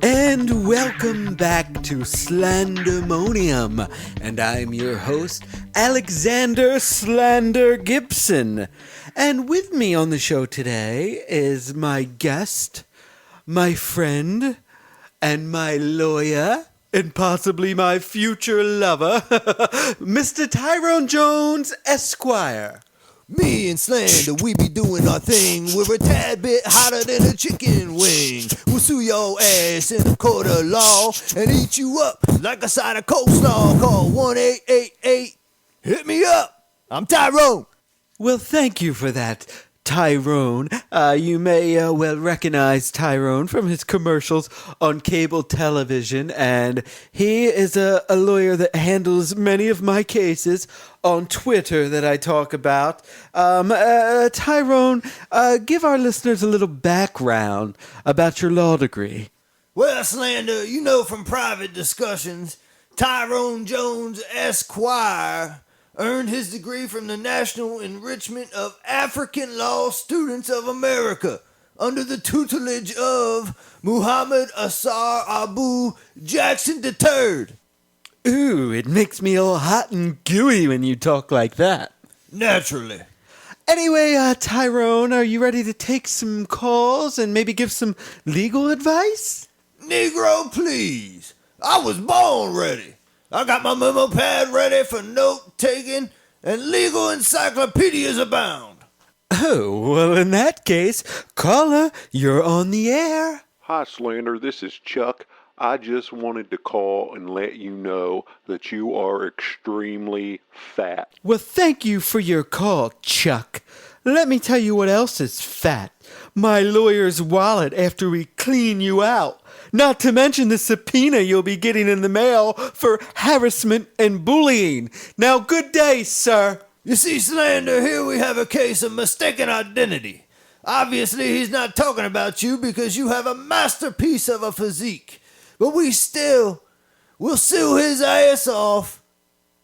And welcome back to Slandermonium, and I'm your host, Alexander Slander Gibson. And with me on the show today is my guest, my friend, and my lawyer, and possibly my future lover, Mr. Tyrone Jones, Esquire. Me and Slander, we be doing our thing. We're a tad bit hotter than a chicken wing. We'll sue your ass in a court of law and eat you up like a side of coleslaw. Call 1-888. Hit me up. I'm Tyrone. Well, thank you for that, Tyrone. You may well recognize Tyrone from his commercials on cable television, and he is a lawyer that handles many of my cases on Twitter that I talk about. Tyrone, give our listeners a little background about your law degree. Well, Slander, you know from private discussions, Tyrone Jones, Esquire, earned his degree from the National Enrichment of African Law Students of America under the tutelage of Muhammad Asar Abu Jackson III. Ooh, it makes me all hot and gooey when you talk like that. Naturally. Anyway, Tyrone, are you ready to take some calls and maybe give some legal advice? Negro, please. I was born ready. I got my memo pad ready for note-taking, and legal encyclopedias abound. Oh, well, in that case, caller, you're on the air. Hi, Slander. This is Chuck. I just wanted to call and let you know that you are extremely fat. Well, thank you for your call, Chuck. Let me tell you what else is fat. My lawyer's wallet after we clean you out. Not to mention the subpoena you'll be getting in the mail for harassment and bullying. Now, good day, sir. You see, Slander, here we have a case of mistaken identity. Obviously, he's not talking about you because you have a masterpiece of a physique. But we still will sue his ass off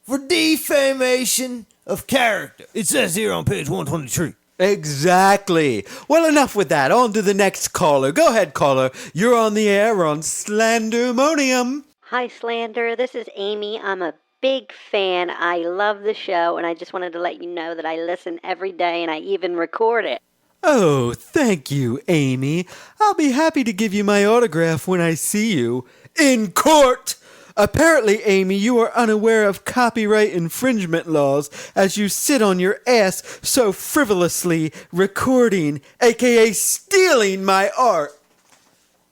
for defamation of character. It says here on page 123. Exactly. Well, enough with that. On to the next caller. Go ahead, caller. You're on the air on Slandermonium. Hi, Slander. This is Amy. I'm a big fan. I love the show, and I just wanted to let you know that I listen every day, and I even record it. Oh, thank you, Amy. I'll be happy to give you my autograph when I see you. In court! Apparently, Amy, you are unaware of copyright infringement laws as you sit on your ass so frivolously recording, aka stealing my art.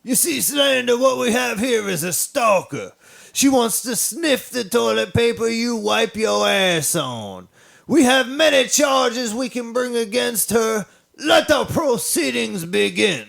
You see, Slander, what we have here is a stalker. She wants to sniff the toilet paper you wipe your ass on. We have many charges we can bring against her. Let the proceedings begin.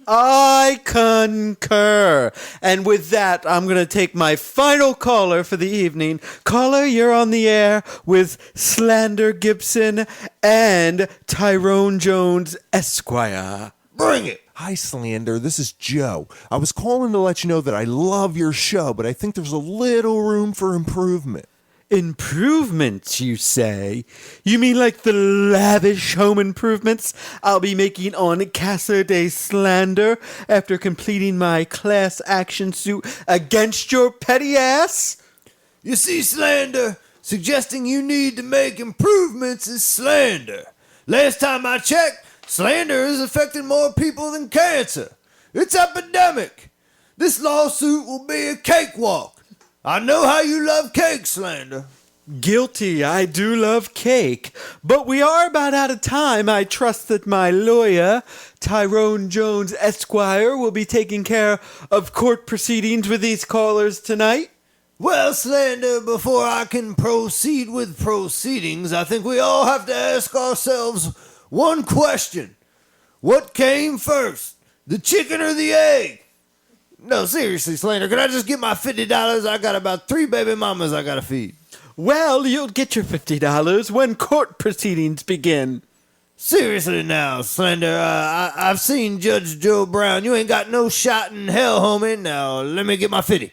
I concur. And with that, I'm going to take my final caller for the evening. Caller, you're on the air with Slander Gibson and Tyrone Jones, Esquire. Bring it. Hi, Slander. This is Joe. I was calling to let you know that I love your show, but I think there's a little room for improvement. Improvements, you say? You mean like the lavish home improvements I'll be making on Casa de Slander after completing my class action suit against your petty ass? You see, Slander, suggesting you need to make improvements is slander. Last time I checked, slander is affecting more people than cancer. It's epidemic. This lawsuit will be a cakewalk. I know how you love cake, Slander. Guilty, I do love cake. But we are about out of time. I trust that my lawyer, Tyrone Jones, Esquire, will be taking care of court proceedings with these callers tonight. Well, Slander, before I can proceed with proceedings, I think we all have to ask ourselves one question. What came first, the chicken or the egg? No, seriously, Slander, can I just get my $50? I got about 3 baby mamas I gotta feed. Well, you'll get your $50 when court proceedings begin. Seriously now, Slander, I've seen Judge Joe Brown. You ain't got no shot in hell, homie. Now, let me get my 50.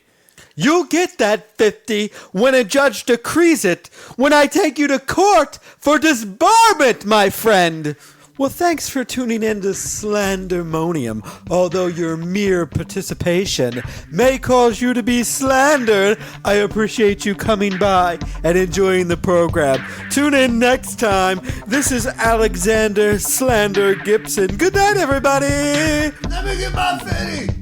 You'll get that 50 when a judge decrees it, when I take you to court for disbarment, my friend. Well, thanks for tuning in to Slandermonium. Although your mere participation may cause you to be slandered, I appreciate you coming by and enjoying the program. Tune in next time. This is Alexander Slander Gibson. Good night, everybody. Let me get my 50.